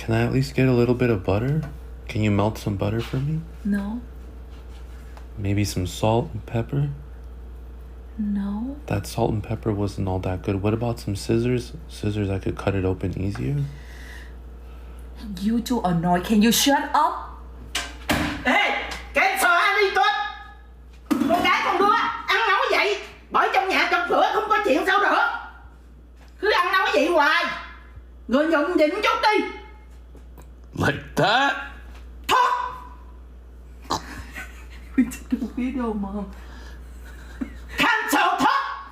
Can I at least get a little bit of butter? Can you melt some butter for me? No. Maybe some salt and pepper? No. That salt and pepper wasn't all that good. What about some scissors? Scissors, I could cut it open easier. You too annoyed. Can you shut up? Ê, cancel anh đi Tuấn. Con gái con đứa ăn nói vậy, bởi trong nhà trong cửa không có chuyện sao được. Cứ ăn nói vậy hoài. Người nhụng nhịn chút đi. Like that? Thoát. We did a video, Mom. Cancel thoát.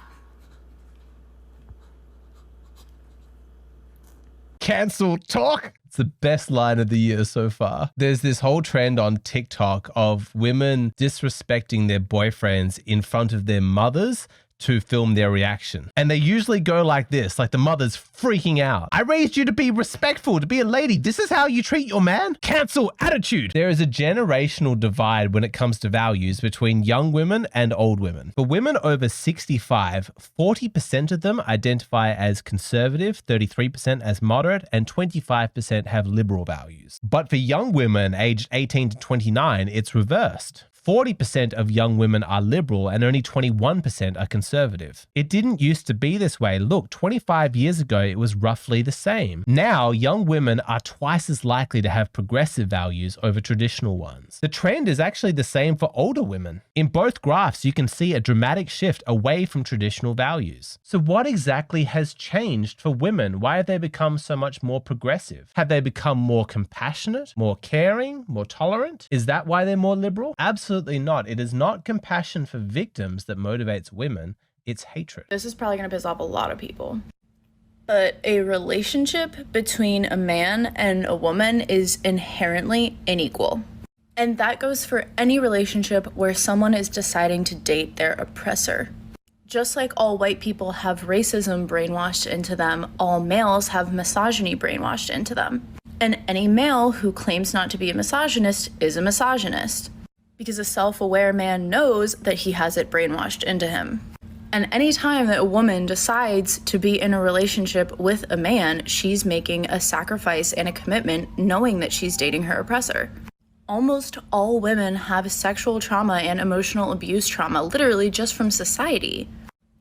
Cancel talk. It's the best line of the year so far. There's this whole trend on TikTok of women disrespecting their boyfriends in front of their mothers to film their reaction. And they usually go like this, like the mother's freaking out. I raised you to be respectful, to be a lady. This is how you treat your man? Cancel attitude. There is a generational divide when it comes to values between young women and old women. For women over 65, 40% of them identify as conservative, 33% as moderate, and 25% have liberal values. But for young women aged 18 to 29, it's reversed. 40% of young women are liberal and only 21% are conservative. It didn't used to be this way. Look, 25 years ago, it was roughly the same. Now, young women are twice as likely to have progressive values over traditional ones. The trend is actually the same for older women. In both graphs, you can see a dramatic shift away from traditional values. So what exactly has changed for women? Why have they become so much more progressive? Have they become more compassionate, more caring, more tolerant? Is that why they're more liberal? Absolutely not. It is not compassion for victims that motivates women, it's hatred. This is probably going to piss off a lot of people. But a relationship between a man and a woman is inherently unequal. And that goes for any relationship where someone is deciding to date their oppressor. Just like all white people have racism brainwashed into them, all males have misogyny brainwashed into them. And any male who claims not to be a misogynist is a misogynist, because a self-aware man knows that he has it brainwashed into him. And anytime that a woman decides to be in a relationship with a man, she's making a sacrifice and a commitment knowing that she's dating her oppressor. Almost all women have sexual trauma and emotional abuse trauma, literally just from society.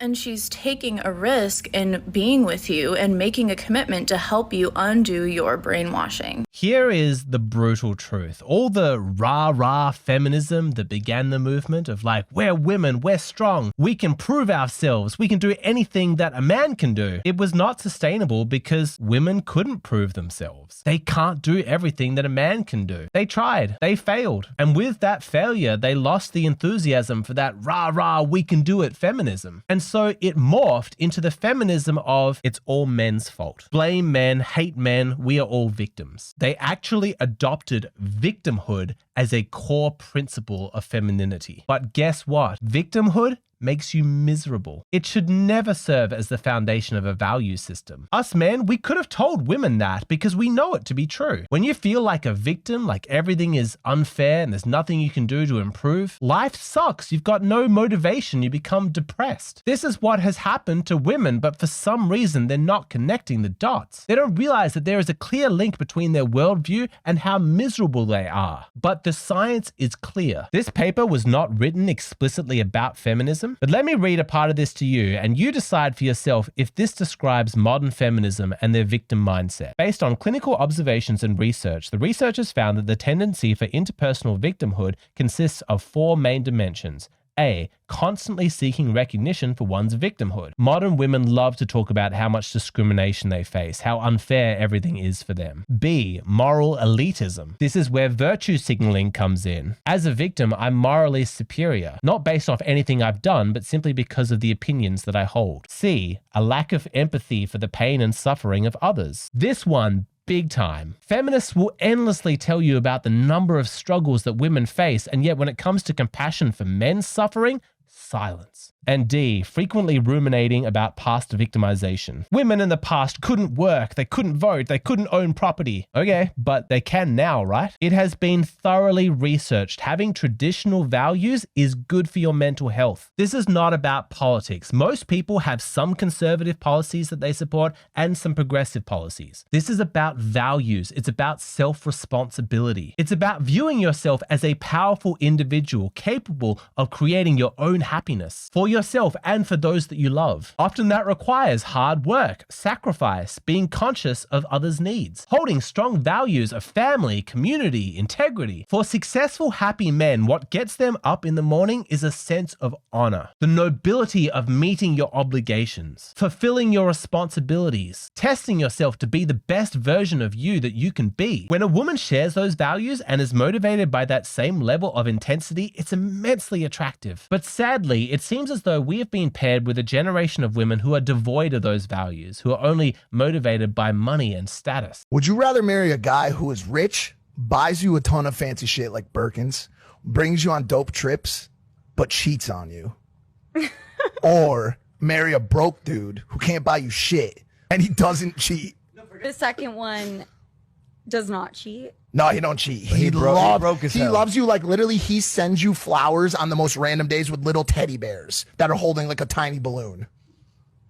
And she's taking a risk in being with you and making a commitment to help you undo your brainwashing. Here is the brutal truth. All the rah-rah feminism that began the movement of like, we're women, we're strong, we can prove ourselves, we can do anything that a man can do. It was not sustainable because women couldn't prove themselves. They can't do everything that a man can do. They tried, they failed. And with that failure, they lost the enthusiasm for that rah-rah, we can do it feminism. And so it morphed into the feminism of it's all men's fault. Blame men, hate men, we are all victims. They actually adopted victimhood as a core principle of femininity. But guess what? Victimhood makes you miserable. It should never serve as the foundation of a value system. Us men, we could have told women that because we know it to be true. When you feel like a victim, like everything is unfair and there's nothing you can do to improve, life sucks. You've got no motivation. You become depressed. This is what has happened to women, but for some reason, they're not connecting the dots. They don't realize that there is a clear link between their worldview and how miserable they are. But the science is clear. This paper was not written explicitly about feminism, but let me read a part of this to you and you decide for yourself if this describes modern feminism and their victim mindset. Based on clinical observations and research, the researchers found that the tendency for interpersonal victimhood consists of four main dimensions. A, constantly seeking recognition for one's victimhood. Modern women love to talk about how much discrimination they face, how unfair everything is for them. B, moral elitism. This is where virtue signaling comes in. As a victim, I'm morally superior, not based off anything I've done, but simply because of the opinions that I hold. C, a lack of empathy for the pain and suffering of others. This one, big time. Feminists will endlessly tell you about the number of struggles that women face, and yet when it comes to compassion for men's suffering, silence. And D, frequently ruminating about past victimization. Women in the past couldn't work, they couldn't vote, they couldn't own property. Okay, but they can now, right? It has been thoroughly researched. Having traditional values is good for your mental health. This is not about politics. Most people have some conservative policies that they support and some progressive policies. This is about values. It's about self-responsibility. It's about viewing yourself as a powerful individual capable of creating your own happiness for yourself and for those that you love. Often that requires hard work, sacrifice, being conscious of others' needs, holding strong values of family, community, integrity. For successful, happy men, what gets them up in the morning is a sense of honor, the nobility of meeting your obligations, fulfilling your responsibilities, testing yourself to be the best version of you that you can be. When a woman shares those values and is motivated by that same level of intensity, it's immensely attractive. But sadly, it seems as though we have been paired with a generation of women who are devoid of those values, who are only motivated by money and status. Would you rather marry a guy who is rich, buys you a ton of fancy shit like Birkins, brings you on dope trips, but cheats on you? Or marry a broke dude who can't buy you shit and he doesn't cheat? The second one does not cheat. No, he don't cheat. He broke as He hell. loves you. Like, literally, he sends you flowers on the most random days with little teddy bears that are holding like a tiny balloon.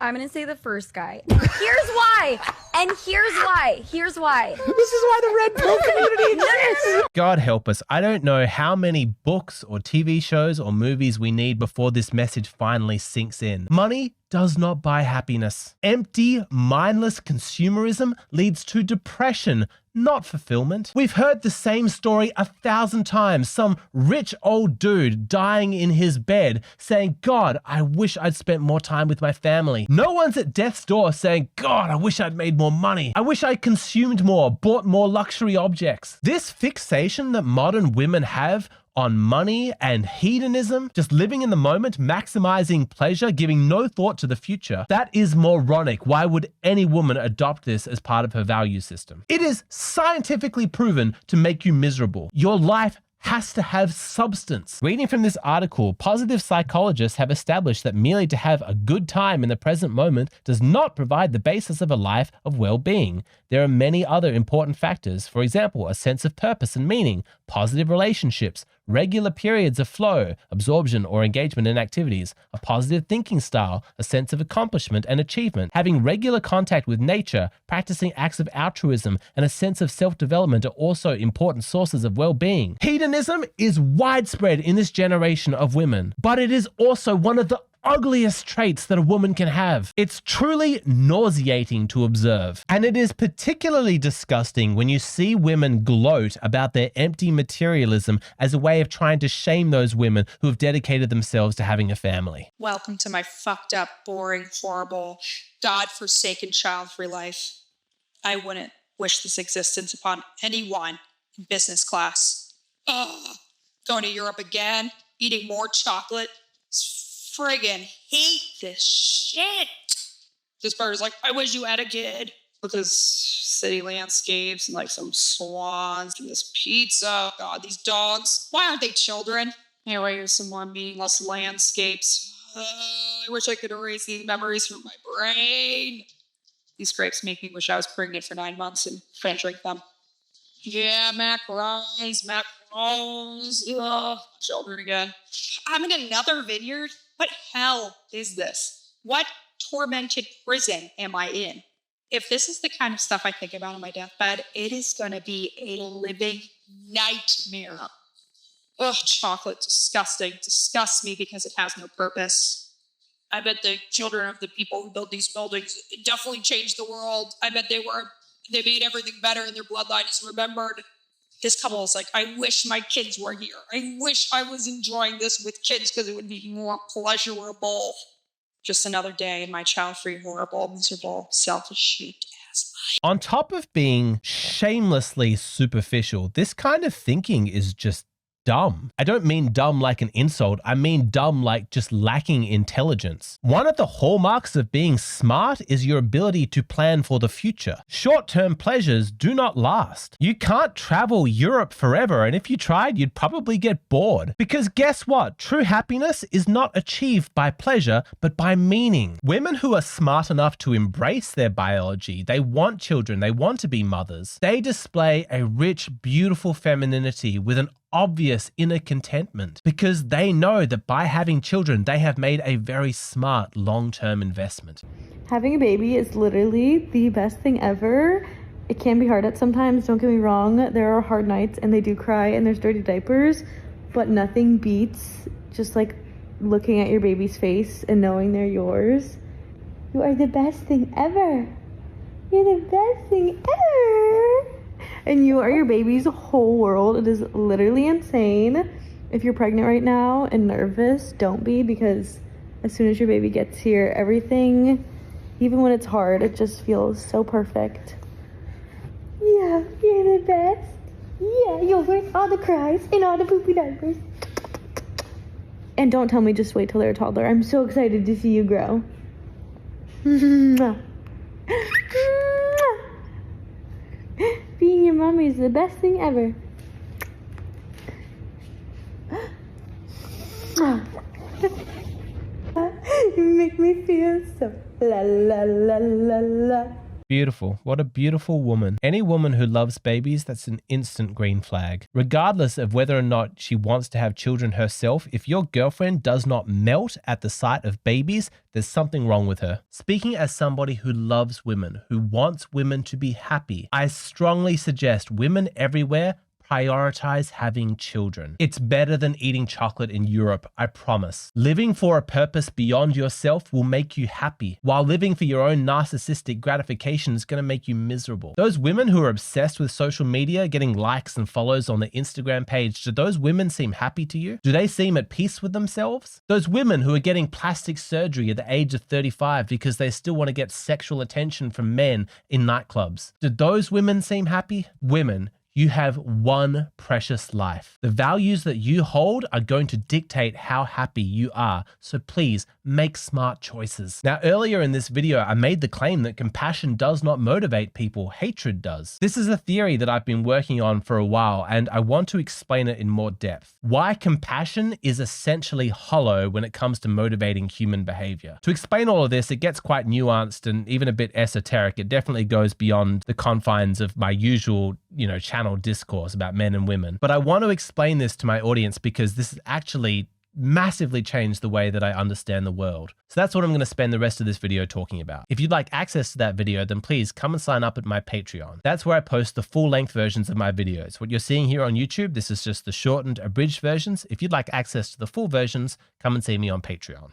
I'm going to say the first guy. Here's why. And here's why. Here's why. This is why the red pill community exists. God help us. I don't know how many books or TV shows or movies we need before this message finally sinks in. Money does not buy happiness. Empty, mindless consumerism leads to depression, not fulfillment. We've heard the same story 1,000 times. Some rich old dude dying in his bed saying, God, I wish I'd spent more time with my family. No one's at death's door saying, God, I wish I'd made more money. I wish I consumed more, bought more luxury objects. This fixation that modern women have on money and hedonism, just living in the moment, maximizing pleasure, giving no thought to the future, that is moronic. Why would any woman adopt this as part of her value system? It is scientifically proven to make you miserable. Your life has to have substance. Reading from this article, positive psychologists have established that merely to have a good time in the present moment does not provide the basis of a life of well-being. There are many other important factors, for example, a sense of purpose and meaning, positive relationships, regular periods of flow, absorption or engagement in activities, a positive thinking style, a sense of accomplishment and achievement, having regular contact with nature, practicing acts of altruism, and a sense of self-development are also important sources of well-being. Hedonism is widespread in this generation of women, but it is also one of the ugliest traits that a woman can have. It's truly nauseating to observe. And it is particularly disgusting when you see women gloat about their empty materialism as a way of trying to shame those women who have dedicated themselves to having a family. Welcome to my fucked up, boring, horrible, God-forsaken child-free life. I wouldn't wish this existence upon anyone in business class. Ugh. Going to Europe again, eating more chocolate. Friggin' hate this shit. This bird is like, I wish you had a kid. Look at this city landscapes and like some swans and this pizza. God, these dogs. Why aren't they children? Anyway, here's some more meaningless landscapes. I wish I could erase these memories from my brain. These grapes make me wish I was pregnant for 9 months and can't drink them. Yeah, macarons. Ugh, children again. I'm in another vineyard. What hell is this? What tormented prison am I in? If this is the kind of stuff I think about on my deathbed, it is going to be a living nightmare. Ugh, chocolate, disgusting. Disgusts me because it has no purpose. I bet the children of the people who built these buildings definitely changed the world. I bet they made everything better and their bloodline is remembered. This couple is like, I wish my kids were here. I wish I was enjoying this with kids because it would be more pleasurable. Just another day in my child-free, horrible, miserable, selfish, shaped ass life. On top of being shamelessly superficial, this kind of thinking is just dumb. I don't mean dumb like an insult. I mean dumb like just lacking intelligence. One of the hallmarks of being smart is your ability to plan for the future. Short-term pleasures do not last. You can't travel Europe forever, and if you tried, you'd probably get bored. Because guess what? True happiness is not achieved by pleasure, but by meaning. Women who are smart enough to embrace their biology, they want children, they want to be mothers, they display a rich, beautiful femininity with an obvious inner contentment because they know that by having children, they have made a very smart long-term investment. Having a baby is literally the best thing ever. It can be hard at sometimes, don't get me wrong. There are hard nights and they do cry and there's dirty diapers, but nothing beats just like looking at your baby's face and knowing they're yours. You are the best thing ever. You're the best thing ever. And you are your baby's whole world. It is literally insane. If you're pregnant right now and nervous, don't be, because as soon as your baby gets here, everything, even when it's hard, it just feels so perfect. Yeah, you're the best. Yeah, you'll worth all the cries and all the poopy diapers. And don't tell me just wait till they're a toddler. I'm so excited to see you grow. Being your mommy is the best thing ever. You make me feel so la la la la la. Beautiful. What a beautiful woman. Any woman who loves babies, that's an instant green flag. Regardless of whether or not she wants to have children herself, if your girlfriend does not melt at the sight of babies, there's something wrong with her. Speaking as somebody who loves women, who wants women to be happy, I strongly suggest women everywhere prioritize having children. It's better than eating chocolate in Europe, I promise. Living for a purpose beyond yourself will make you happy, while living for your own narcissistic gratification is going to make you miserable. Those women who are obsessed with social media, getting likes and follows on their Instagram page, do those women seem happy to you? Do they seem at peace with themselves? Those women who are getting plastic surgery at the age of 35 because they still want to get sexual attention from men in nightclubs, do those women seem happy? Women, you have one precious life. The values that you hold are going to dictate how happy you are. So please make smart choices. Now, earlier in this video, I made the claim that compassion does not motivate people, hatred does. This is a theory that I've been working on for a while, and I want to explain it in more depth. Why compassion is essentially hollow when it comes to motivating human behavior. To explain all of this, it gets quite nuanced and even a bit esoteric. It definitely goes beyond the confines of my usual, channel discourse about men and women. But I want to explain this to my audience because this has actually massively changed the way that I understand the world. So that's what I'm going to spend the rest of this video talking about. If you'd like access to that video, then please come and sign up at my Patreon. That's where I post the full-length versions of my videos. What you're seeing here on YouTube, this is just the shortened, abridged versions. If you'd like access to the full versions, come and see me on Patreon.